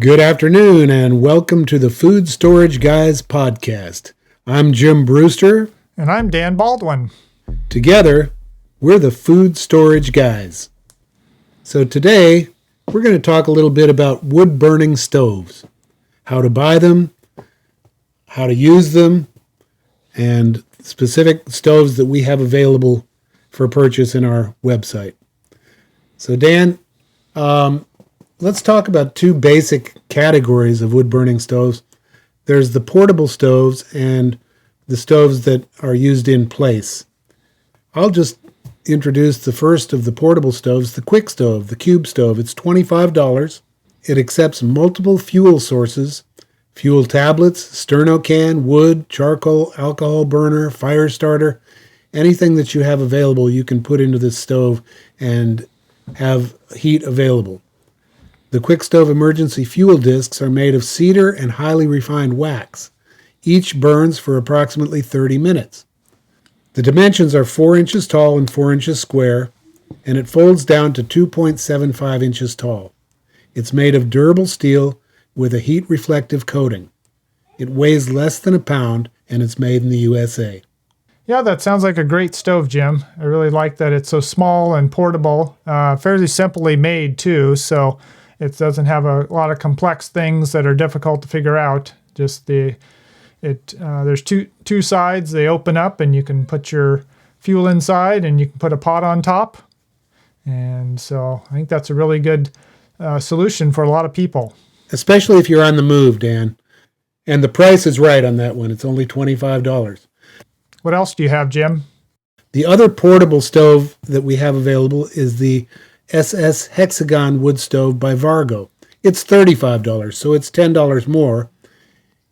Good afternoon and welcome to the Food Storage Guys podcast. I'm Jim Brewster. And I'm Dan Baldwin. Together, we're the Food Storage Guys. So today, we're going to talk a little bit about wood-burning stoves, how to buy them, how to use them, and specific stoves that we have available for purchase in our website. So Dan, let's talk about two basic categories of wood-burning stoves. There's the portable stoves and the stoves that are used in place. I'll just introduce the first of the portable stoves, the quick stove, the cube stove. It's $25. It accepts multiple fuel sources, fuel tablets, sterno can, wood, charcoal, alcohol burner, fire starter. Anything that you have available, you can put into this stove and have heat available. The quick stove emergency fuel discs are made of cedar and highly refined wax. Each burns for approximately 30 minutes. The dimensions are 4 inches tall and 4 inches square, and it folds down to 2.75 inches tall. It's made of durable steel with a heat reflective coating. It weighs less than a pound, and it's made in the USA. Yeah, that sounds like a great stove, Jim. I really like that it's so small and portable, fairly simply made too, so it doesn't have a lot of complex things that are difficult to figure out. Just there's two sides. They open up, and you can put your fuel inside, and you can put a pot on top. And so I think that's a really good solution for a lot of people, especially if you're on the move, Dan. And the price is right on that one. It's only $25. What else do you have, Jim? The other portable stove that we have available is the SS Hexagon wood stove by Vargo. It's $35, so it's $10 more.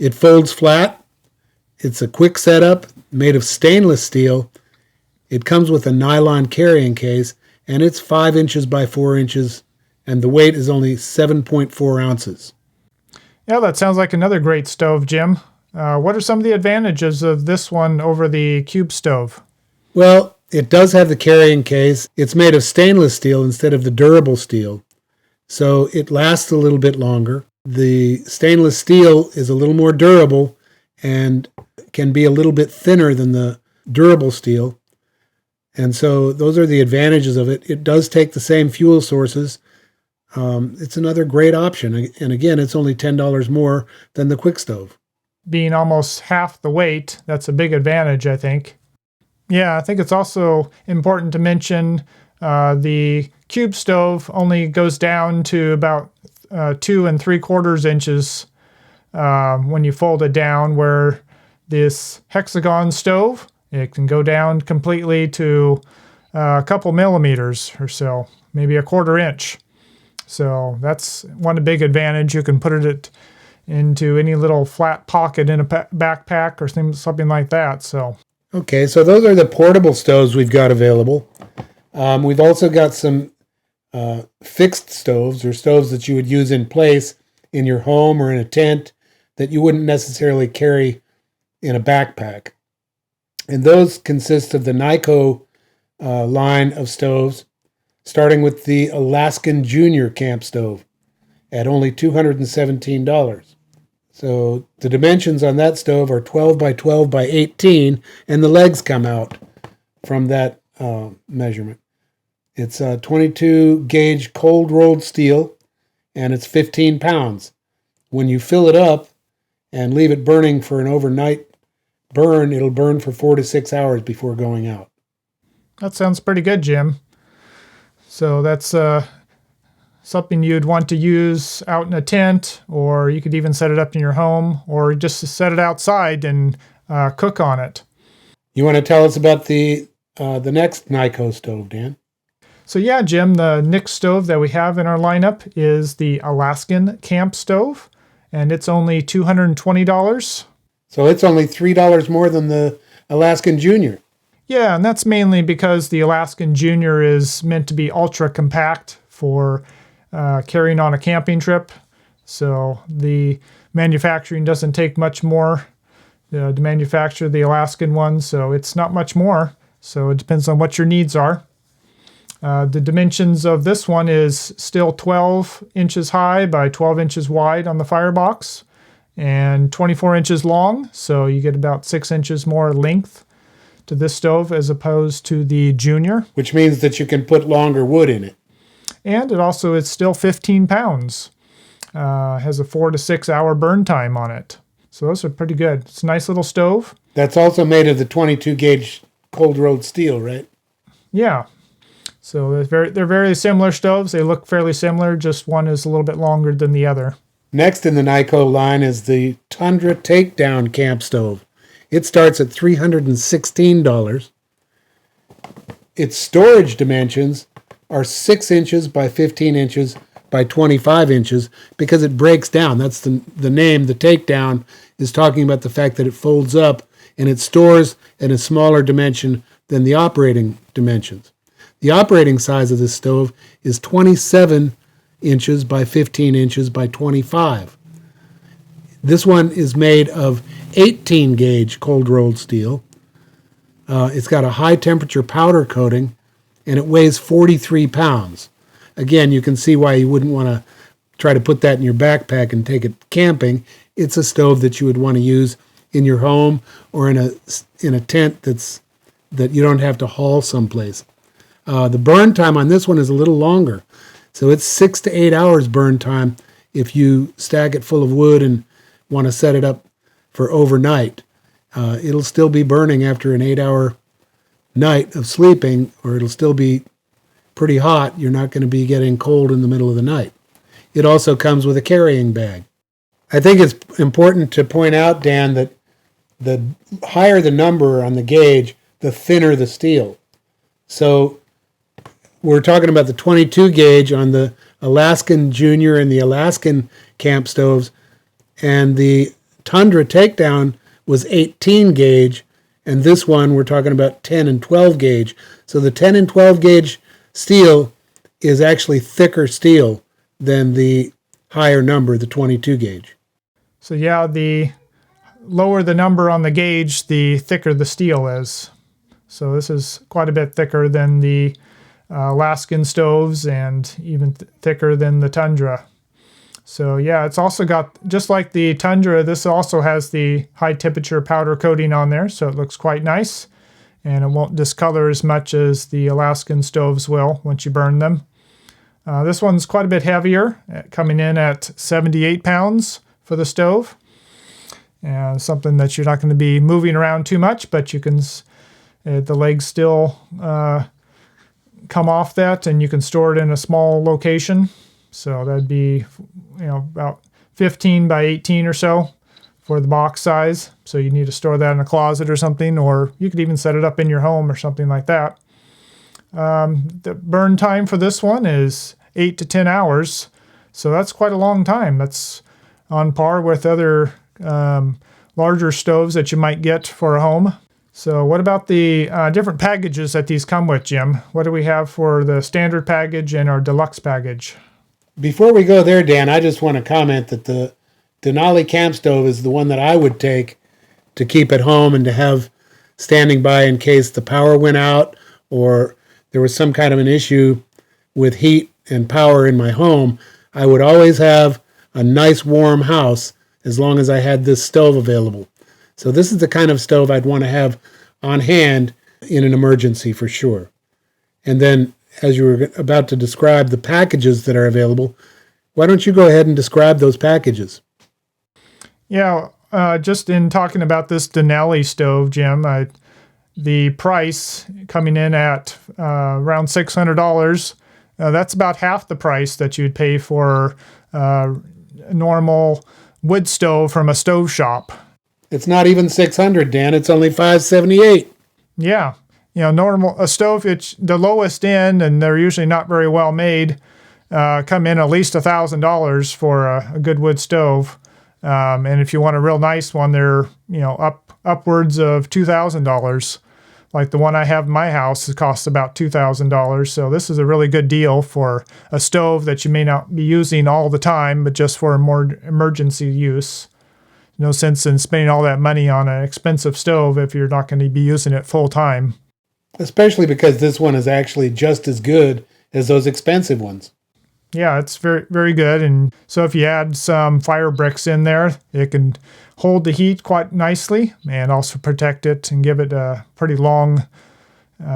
It folds flat. It's a quick setup made of stainless steel. It comes with a nylon carrying case, and it's 5 inches by 4 inches, and the weight is only 7.4 ounces. Yeah, that sounds like another great stove, Jim. What are some of the advantages of this one over the cube stove? Well, it does have the carrying case. It's made of stainless steel instead of the durable steel, so it lasts a little bit longer. The stainless steel is a little more durable and can be a little bit thinner than the durable steel. And so those are the advantages of it. It does take the same fuel sources. It's another great option. And again, it's only $10 more than the quick stove. Being almost half the weight, that's a big advantage, I think. Yeah, I think it's also important to mention the cube stove only goes down to about 2 3/4 inches when you fold it down, where this Hexagon stove, it can go down completely to a couple millimeters or so, maybe a 1/4 inch. So that's one big advantage. You can put it into any little flat pocket in a backpack or something like that. Okay, so those are the portable stoves we've got available. We've also got some fixed stoves, or stoves that you would use in place in your home or in a tent that you wouldn't necessarily carry in a backpack. And those consist of the Kni-Co line of stoves, starting with the Alaskan Junior Camp Stove at only $217. So the dimensions on that stove are 12 by 12 by 18, and the legs come out from that measurement. It's a 22 gauge cold rolled steel, and it's 15 pounds. When you fill it up and leave it burning for an overnight burn, it'll burn for 4 to 6 hours before going out. That sounds pretty good, Jim. So that's something you'd want to use out in a tent, or you could even set it up in your home, or just set it outside and cook on it. You want to tell us about the next Kni-Co stove, Dan? So yeah, Jim, the next stove that we have in our lineup is the Alaskan Camp Stove, and it's only $220. So it's only $3 more than the Alaskan Junior. Yeah, and that's mainly because the Alaskan Junior is meant to be ultra compact for carrying on a camping trip. So the manufacturing doesn't take much more to manufacture the Alaskan one, so it's not much more. So it depends on what your needs are. The dimensions of this one is still 12 inches high by 12 inches wide on the firebox and 24 inches long, so you get about 6 inches more length to this stove as opposed to the Junior. Which means that you can put longer wood in it. And it also is still 15 pounds. Has a 4 to 6 hour burn time on it. So those are pretty good. It's a nice little stove. That's also made of the 22 gauge cold rolled steel, right? Yeah. So they're very similar stoves. They look fairly similar, just one is a little bit longer than the other. Next in the Kni-Co line is the Tundra Takedown camp stove. It starts at $316. Its storage dimensions are 6 inches by 15 inches by 25 inches because it breaks down. That's the name. The Takedown is talking about the fact that it folds up and it stores in a smaller dimension than the operating dimensions. The operating size of this stove is 27 inches by 15 inches by 25. This one is made of 18 gauge cold rolled steel. It's got a high temperature powder coating and it weighs 43 pounds. Again, you can see why you wouldn't want to try to put that in your backpack and take it camping. It's a stove that you would want to use in your home or in a tent that you don't have to haul someplace. The burn time on this one is a little longer. So it's 6 to 8 hours burn time if you stack it full of wood and want to set it up for overnight. It'll still be burning after an 8-hour night of sleeping, or it'll still be pretty hot. You're not going to be getting cold in the middle of the night. It also comes with a carrying bag. I think it's important to point out, Dan, that the higher the number on the gauge, the thinner the steel. So we're talking about the 22 gauge on the Alaskan Junior and the Alaskan camp stoves, and the Tundra Takedown was 18 gauge, and this one we're talking about 10 and 12 gauge. So the 10 and 12 gauge steel is actually thicker steel than the higher number, the 22 gauge. So yeah, the lower the number on the gauge, the thicker the steel is. So this is quite a bit thicker than the Alaskan stoves and even thicker than the Tundra. So yeah, it's also got, just like the Tundra, this also has the high temperature powder coating on there, so it looks quite nice. And it won't discolor as much as the Alaskan stoves will once you burn them. This one's quite a bit heavier, coming in at 78 pounds for the stove. And something that you're not going to be moving around too much, but you can, the legs still come off that, and you can store it in a small location. So that'd be, about 15 by 18 or so for the box size. So you need to store that in a closet or something, or you could even set it up in your home or something like that. The burn time for this one is 8 to 10 hours. So that's quite a long time. That's on par with other larger stoves that you might get for a home. So what about the different packages that these come with, Jim? What do we have for the standard package and our deluxe package? Before we go there, Dan, I just want to comment that the Denali camp stove is the one that I would take to keep at home and to have standing by in case the power went out or there was some kind of an issue with heat and power in my home. I would always have a nice warm house as long as I had this stove available. So this is the kind of stove I'd want to have on hand in an emergency for sure. And then, as you were about to describe the packages that are available, why don't you go ahead and describe those packages? Yeah, just in talking about this Denali stove, Jim, the price coming in at around $600, that's about half the price that you'd pay for a normal wood stove from a stove shop. It's not even $600, Dan. It's only $578. Yeah. A stove, it's the lowest end, and they're usually not very well made, come in at least $1,000 for a good wood stove. And if you want a real nice one, they're, upwards of $2,000. Like the one I have in my house, it costs about $2,000. So this is a really good deal for a stove that you may not be using all the time, but just for a more emergency use. No sense in spending all that money on an expensive stove if you're not going to be using it full time. especially because this one is actually just as good as those expensive ones. Yeah, it's very, very good. And so if you add some fire bricks in there, it can hold the heat quite nicely and also protect it and give it a pretty long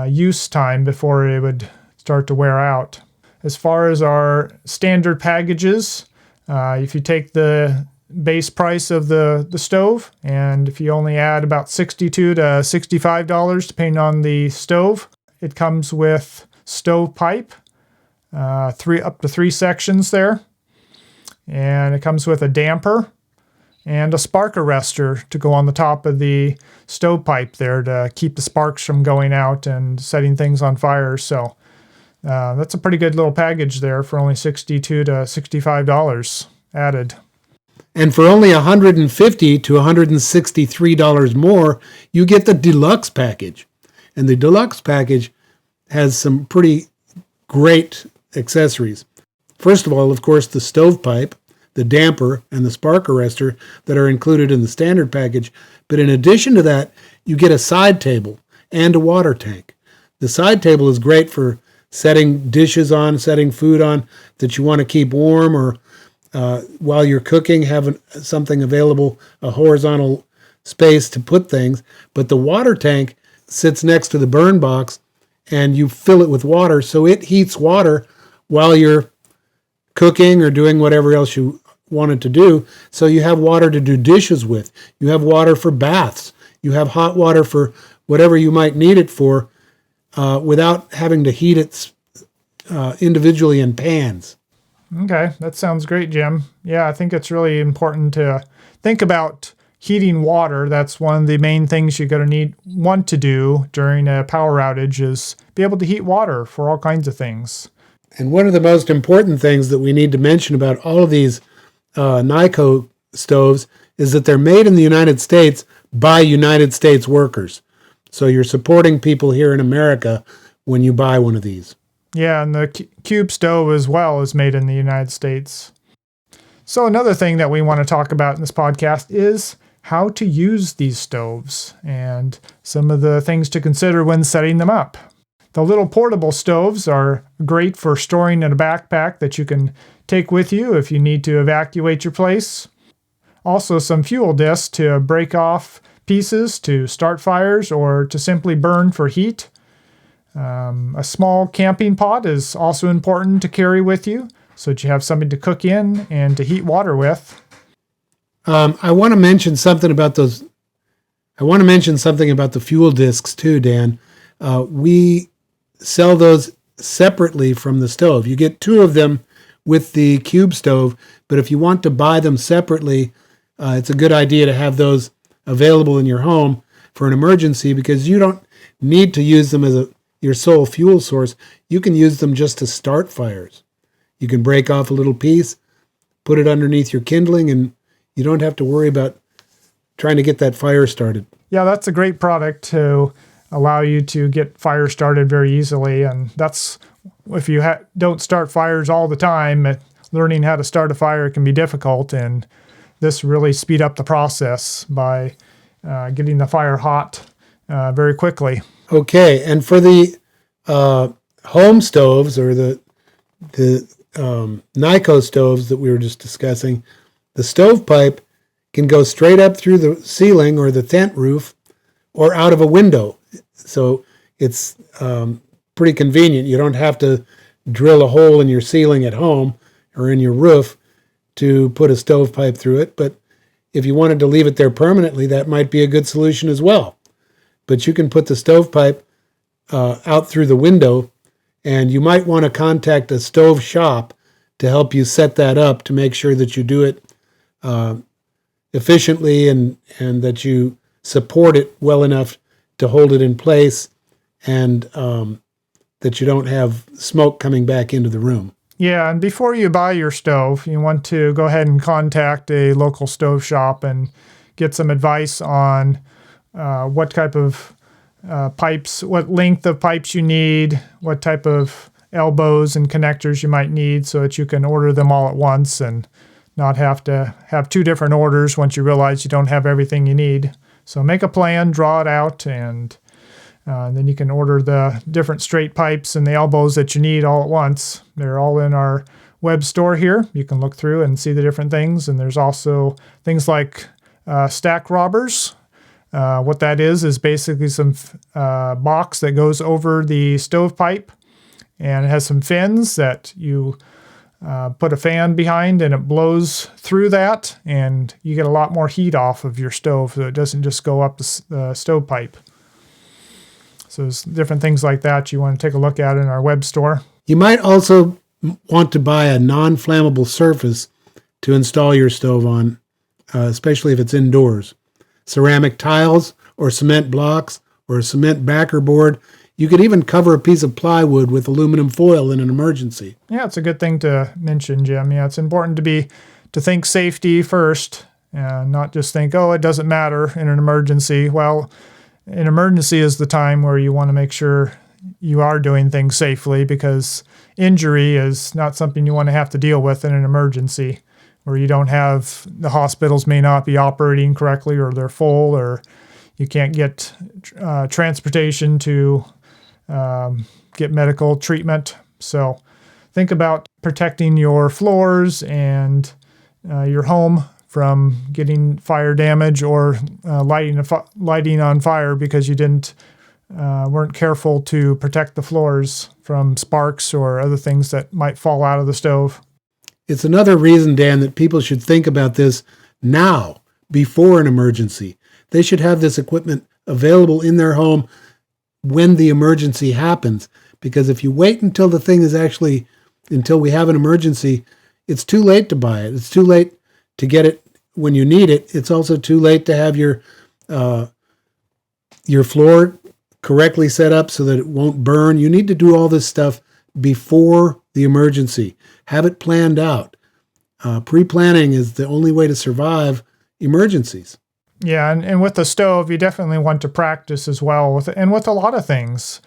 use time before it would start to wear out. As far as our standard packages, if you take the base price of the stove, and if you only add about $62 to $65, depending on the stove, it comes with stove pipe, up to 3 sections there, and it comes with a damper and a spark arrestor to go on the top of the stovepipe there to keep the sparks from going out and setting things on fire. So that's a pretty good little package there for only $62 to $65 added. And for only $150 to $163 more, you get the Deluxe Package. And the Deluxe Package has some pretty great accessories. First of all, of course, the stovepipe, the damper, and the spark arrestor that are included in the standard package. But in addition to that, you get a side table and a water tank. The side table is great for setting dishes on, setting food on that you want to keep warm, or while you're cooking, have something available, a horizontal space to put things. But the water tank sits next to the burn box, and you fill it with water, so it heats water while you're cooking or doing whatever else you wanted to do. So you have water to do dishes with. You have water for baths. You have hot water for whatever you might need it for, without having to heat it individually in pans. Okay, that sounds great, Jim. Yeah, I think it's really important to think about heating water. That's one of the main things you're going to want to do during a power outage, is be able to heat water for all kinds of things. And one of the most important things that we need to mention about all of these Kni-Co stoves is that they're made in the United States by United States workers. So you're supporting people here in America when you buy one of these. Yeah, and the cube stove as well is made in the United States. So another thing that we want to talk about in this podcast is how to use these stoves and some of the things to consider when setting them up. The little portable stoves are great for storing in a backpack that you can take with you if you need to evacuate your place. Also, some fuel discs to break off pieces to start fires or to simply burn for heat. A small camping pot is also important to carry with you so that you have something to cook in and to heat water with. I want to mention something about those. I want to mention something about the fuel discs too, Dan. We sell those separately from the stove. You get 2 of them with the cube stove, but if you want to buy them separately, it's a good idea to have those available in your home for an emergency, because you don't need to use them as your sole fuel source. You can use them just to start fires. You can break off a little piece, put it underneath your kindling, and you don't have to worry about trying to get that fire started. Yeah, that's a great product to allow you to get fire started very easily. And that's, if you don't start fires all the time, learning how to start a fire can be difficult. And this really speed up the process by getting the fire hot very quickly. Okay, and for the home stoves, or the Kni-Co stoves that we were just discussing, the stovepipe can go straight up through the ceiling or the tent roof or out of a window. So it's pretty convenient. You don't have to drill a hole in your ceiling at home or in your roof to put a stovepipe through it. But if you wanted to leave it there permanently, that might be a good solution as well. But you can put the stovepipe out through the window, and you might want to contact a stove shop to help you set that up, to make sure that you do it efficiently and that you support it well enough to hold it in place, and that you don't have smoke coming back into the room. Yeah, and before you buy your stove, you want to go ahead and contact a local stove shop and get some advice on what type of pipes, what length of pipes you need, what type of elbows and connectors you might need, so that you can order them all at once and not have to have 2 different orders once you realize you don't have everything you need. So make a plan, draw it out, and Then you can order the different straight pipes and the elbows that you need all at once. They're all in our web store here. You can look through and see the different things. And there's also things like stack robbers. What that is basically some box that goes over the stovepipe, and it has some fins that you put a fan behind, and it blows through that, and you get a lot more heat off of your stove, so it doesn't just go up the stovepipe. So there's different things like that you want to take a look at in our web store. You might also want to buy a non-flammable surface to install your stove on, especially if it's indoors. Ceramic tiles or cement blocks or a cement backer board. You could even cover a piece of plywood with aluminum foil in an emergency. Yeah, it's a good thing to mention, Jim. Yeah, it's important to think safety first, and not just think, oh, it doesn't matter in an emergency. Well, an emergency is the time where you want to make sure you are doing things safely, because injury is not something you want to have to deal with in an emergency, where you don't have, the hospitals may not be operating correctly, or they're full, or you can't get transportation to get medical treatment. So think about protecting your floors and your home from getting fire damage, or lighting on fire because you weren't careful to protect the floors from sparks or other things that might fall out of the stove. It's another reason, Dan, that people should think about this now, before an emergency. They should have this equipment available in their home when the emergency happens. Because if you wait until until we have an emergency, it's too late to buy it. It's too late to get it when you need it. It's also too late to have your floor correctly set up so that it won't burn. You need to do all this stuff before the emergency. Have it planned out. Pre-planning is the only way to survive emergencies. Yeah, and with the stove, you definitely want to practice as well. And with a lot of things,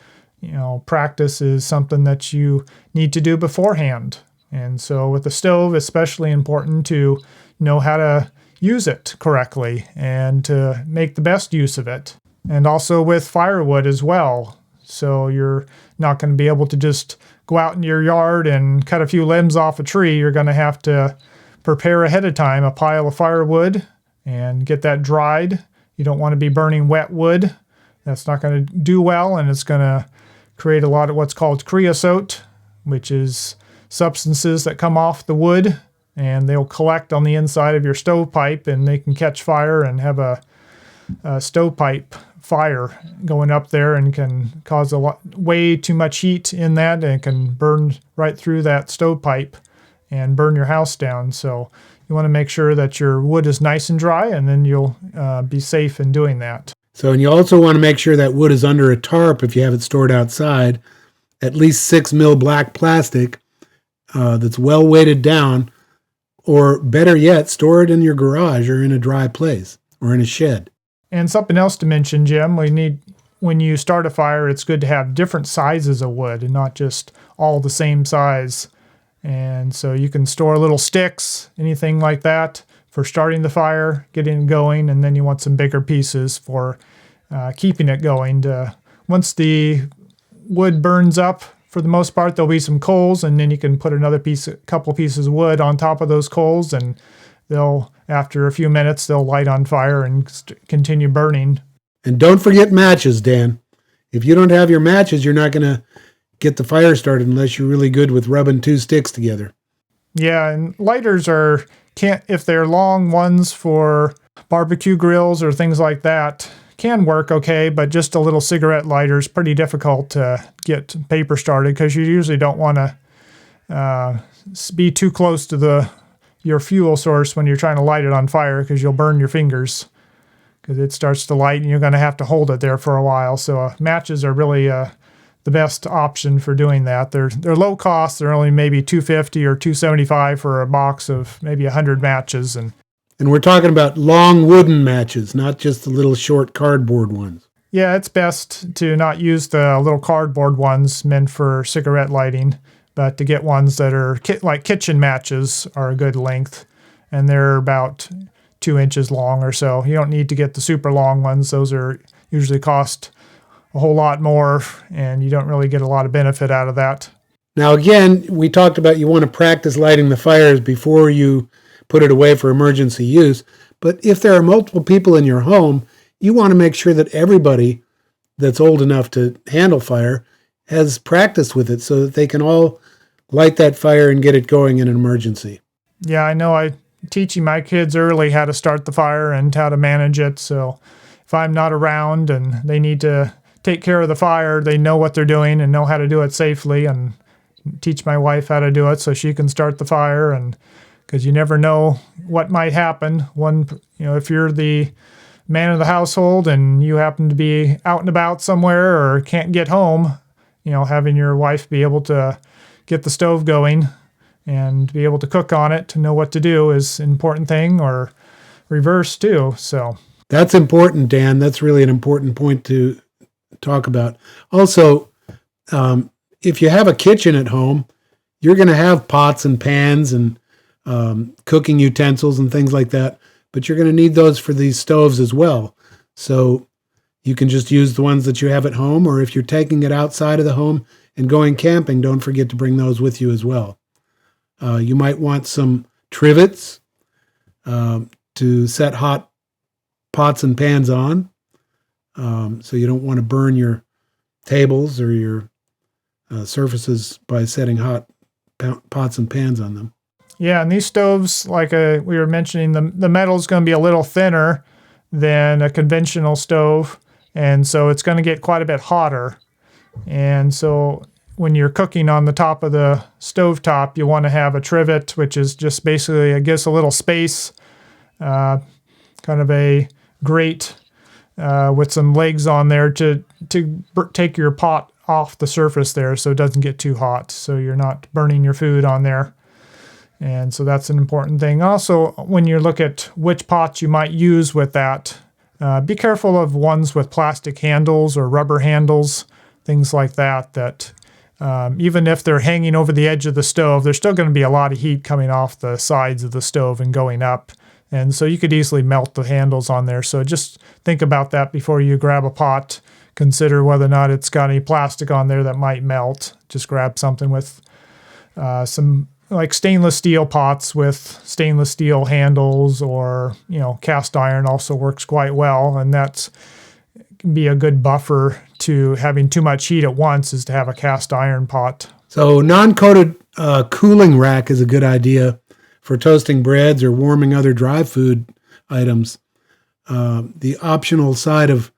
practice is something that you need to do beforehand. And so with the stove, especially important to know how to use it correctly and to make the best use of it. And also with firewood as well. So you're not going to be able to just go out in your yard and cut a few limbs off a tree. You're going to have to prepare ahead of time a pile of firewood and get that dried. You don't want to be burning wet wood. That's not going to do well, and it's going to create a lot of what's called creosote, which is substances that come off the wood, and they'll collect on the inside of your stovepipe, and they can catch fire and have a stovepipe fire going up there, and can cause way too much heat in that, and it can burn right through that stovepipe and burn your house down. So you want to make sure that your wood is nice and dry, and then you'll be safe in doing that. So, and you also want to make sure that wood is under a tarp if you have it stored outside, at least 6 mil black plastic that's well weighted down, or better yet, store it in your garage or in a dry place or in a shed. And something else to mention, Jim, when you start a fire, it's good to have different sizes of wood and not just all the same size. And so you can store little sticks, anything like that, for starting the fire, getting it going, and then you want some bigger pieces for keeping it going. Once the wood burns up, for the most part, there'll be some coals, and then you can put couple pieces of wood on top of those coals, and after a few minutes, they'll light on fire and continue burning. And don't forget matches, Dan. If you don't have your matches, you're not going to get the fire started unless you're really good with rubbing 2 sticks together. Yeah, and lighters if they're long ones for barbecue grills or things like that, can work okay, but just a little cigarette lighter is pretty difficult to get paper started, because you usually don't want to be too close to your fuel source when you're trying to light it on fire, because you'll burn your fingers because it starts to light and you're going to have to hold it there for a while. So matches are really the best option for doing that. They're low cost. They're only maybe $2.50 or $2.75 for a box of maybe 100 matches. And we're talking about long wooden matches, not just the little short cardboard ones. Yeah, it's best to not use the little cardboard ones meant for cigarette lighting, but to get ones that are like kitchen matches are a good length, and they're about 2 inches long or so. You don't need to get the super long ones. Those are usually cost a whole lot more, and you don't really get a lot of benefit out of that. Now, again, we talked about you want to practice lighting the fires before you put it away for emergency use. But if there are multiple people in your home, you want to make sure that everybody that's old enough to handle fire has practiced with it so that they can all light that fire and get it going in an emergency. Yeah, I know I'm teaching my kids early how to start the fire and how to manage it. So if I'm not around and they need to take care of the fire, they know what they're doing and know how to do it safely, and teach my wife how to do it so she can start the fire. And because you never know what might happen. If you're the man of the household and you happen to be out and about somewhere or can't get home, having your wife be able to get the stove going and be able to cook on it, to know what to do is an important thing, or reverse too. So that's important, Dan. That's really an important point to talk about. Also, if you have a kitchen at home, you're going to have pots and pans and cooking utensils and things like that, but you're going to need those for these stoves as well. So you can just use the ones that you have at home, or if you're taking it outside of the home and going camping, don't forget to bring those with you as well. You might want some trivets to set hot pots and pans on, so you don't want to burn your tables or your surfaces by setting hot pots and pans on them. Yeah, and these stoves, like we were mentioning, the metal is going to be a little thinner than a conventional stove, and so it's going to get quite a bit hotter. And so when you're cooking on the top of the stove top, you want to have a trivet, which is just basically, it gives a little space, kind of a grate with some legs on there to take your pot off the surface there so it doesn't get too hot, so you're not burning your food on there. And so that's an important thing. Also, when you look at which pots you might use with that, be careful of ones with plastic handles or rubber handles, things like that even if they're hanging over the edge of the stove, there's still going to be a lot of heat coming off the sides of the stove and going up. And so you could easily melt the handles on there. So just think about that before you grab a pot. Consider whether or not it's got any plastic on there that might melt. Just grab something with some like stainless steel pots with stainless steel handles, or cast iron also works quite well, and that's can be a good buffer to having too much heat at once, is to have a cast iron pot. So non-coated cooling rack is a good idea for toasting breads or warming other dry food items. The optional side of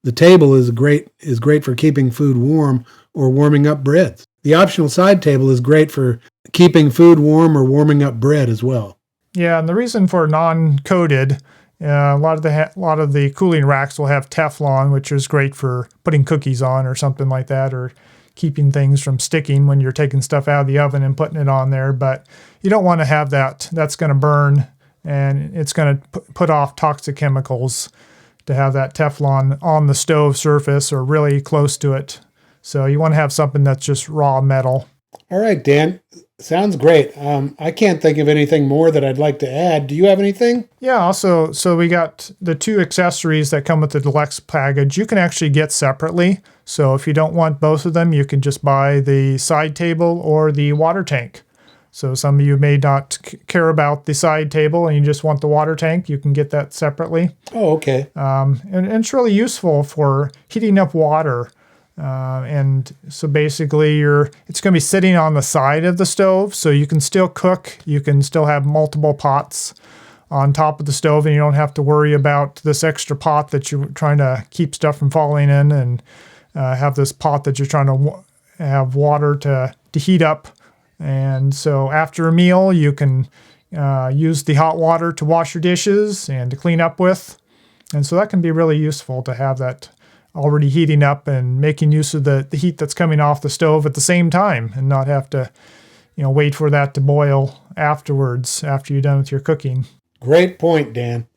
the table is great for keeping food warm or warming up breads. The optional side table is great for keeping food warm or warming up bread as well. Yeah, and the reason for non-coated, a lot of the cooling racks will have Teflon, which is great for putting cookies on or something like that, or keeping things from sticking when you're taking stuff out of the oven and putting it on there. But you don't want to have that. That's going to burn, and it's going to put off toxic chemicals to have that Teflon on the stove surface or really close to it. So you want to have something that's just raw metal. All right, Dan. Sounds great. I can't think of anything more that I'd like to add. Do you have anything? Yeah, also, so we got the two accessories that come with the Deluxe Package. You can actually get separately. So if you don't want both of them, you can just buy the side table or the water tank. So some of you may not care about the side table and you just want the water tank. You can get that separately. Oh, okay. And it's really useful for heating up water. And so basically it's going to be sitting on the side of the stove, so you can still cook. You can still have multiple pots on top of the stove, and you don't have to worry about this extra pot that you're trying to keep stuff from falling in, and have this pot that you're trying to have water to heat up. And so after a meal, you can use the hot water to wash your dishes and to clean up with. And so that can be really useful to have that already heating up and making use of the heat that's coming off the stove at the same time, and not have to, wait for that to boil afterwards after you're done with your cooking. Great point, Dan.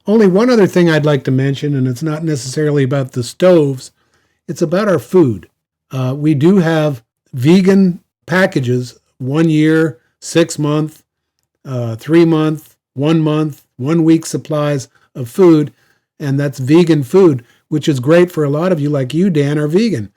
Only one other thing I'd like to mention, and it's not necessarily about the stoves, it's about our food. We do have vegan packages, 1 year, 6 month, 3 month, 1 month, 1 week supplies of food, and that's vegan food. which is great for a lot of you, like you, Dan, are vegan.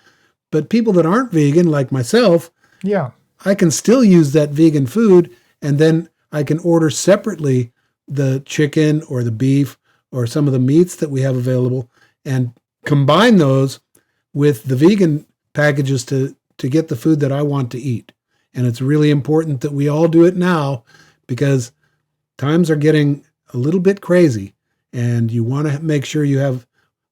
But people that aren't vegan, like myself, Yeah. I can still use that vegan food, and then I can order separately the chicken or the beef or some of the meats that we have available and combine those with the vegan packages to get the food that I want to eat. And it's really important that we all do it now because times are getting a little bit crazy and you want to make sure you have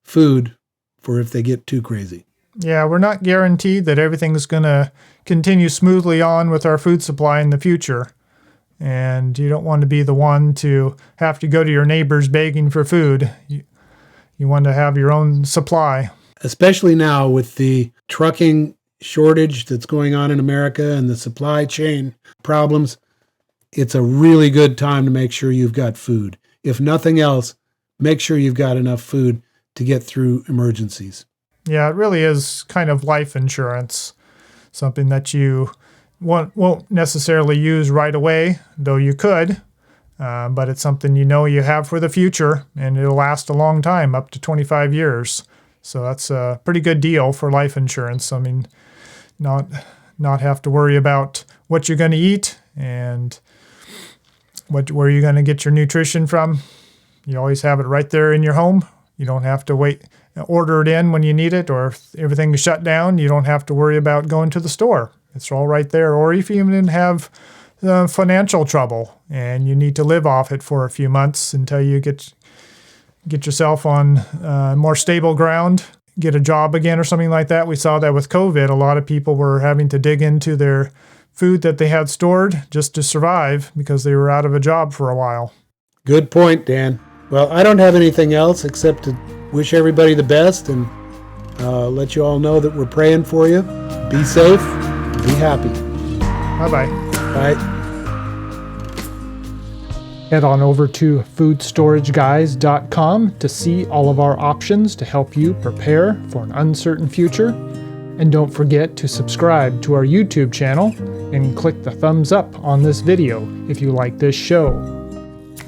food for if they get too crazy. Yeah, we're not guaranteed that everything's going to continue smoothly on with our food supply in the future. And you don't want to be the one to have to go to your neighbors begging for food. You want to have your own supply. Especially now with the trucking shortage that's going on in America and the supply chain problems, it's a really good time to make sure you've got food. If nothing else, make sure you've got enough food to get through emergencies. Yeah, it really is kind of life insurance, something that you won't necessarily use right away, though you could, but it's something you know you have for the future, and it'll last a long time, up to 25 years. So that's a pretty good deal for life insurance. I mean, not have to worry about what you're going to eat and where you're going to get your nutrition from. You always have it right there in your home. You don't have to order it in when you need it, or if everything is shut down, you don't have to worry about going to the store. It's all right there. Or if you even have financial trouble and you need to live off it for a few months until you get yourself on more stable ground, get a job again or something like that. We saw that with COVID. A lot of people were having to dig into their food that they had stored just to survive because they were out of a job for a while. Good point, Dan. Well, I don't have anything else except to wish everybody the best and let you all know that we're praying for you. Be safe. Be happy. Bye-bye. Bye. Head on over to foodstorageguys.com to see all of our options to help you prepare for an uncertain future. And don't forget to subscribe to our YouTube channel and click the thumbs up on this video if you like this show.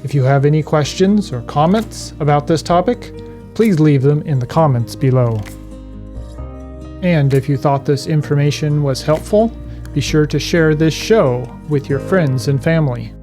If you have any questions or comments about this topic, please leave them in the comments below. And if you thought this information was helpful, be sure to share this show with your friends and family.